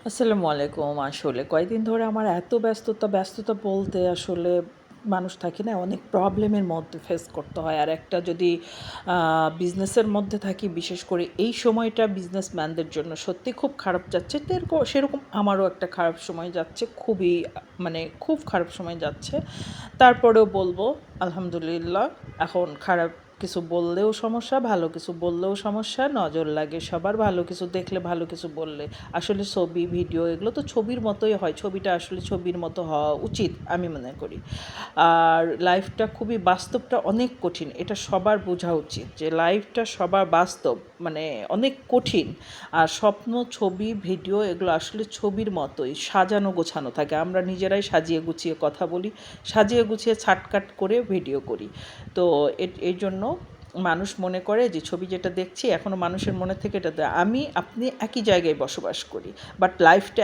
আসসালামু আলাইকুম। আসলে কয়েকদিন ধরে আমার এত ব্যস্ততা বলতে আসলে মানুষ থাকে না, অনেক প্রবলেমের মধ্যে ফেস করতে হয়। আর একটা যদি বিজনেসের মধ্যে থাকি, বিশেষ করে এই সময়টা বিজনেসম্যানদের জন্য সত্যি খুব খারাপ যাচ্ছে। সেরকম আমারও একটা খারাপ সময় যাচ্ছে, খুবই মানে খুব খারাপ সময় যাচ্ছে। তারপরেও বলবো আলহামদুলিল্লাহ। এখন খারাপ কিছু বললেও সমস্যা, ভালো কিছু বললেও সমস্যা, নজর লাগে সবার। ভালো কিছু দেখলে, ভালো কিছু বললে আসলে ছবি ভিডিও এগুলো তো ছবির মতোই হয়, ছবিটা আসলে ছবির মতো হওয়া উচিত আমি মনে করি। আর লাইফটা খুবই, বাস্তবটা অনেক কঠিন, এটা সবার বোঝা উচিত যে লাইফটা সবার বাস্তব মানে অনেক কঠিন। আর স্বপ্ন, ছবি, ভিডিও এগুলো আসলে ছবির মতোই সাজানো গোছানো থাকে। আমরা নিজেরাই সাজিয়ে গুছিয়ে কথা বলি, সাজিয়ে গুছিয়ে ছাটকাট করে ভিডিও করি। তো এই জন্য মানুষ মনে করে যে ছবি যেটা দেখছি এখনও মানুষের মনে থেকে এটা, আমি আপনি একই জায়গায় বসবাস করি, বাট লাইফটা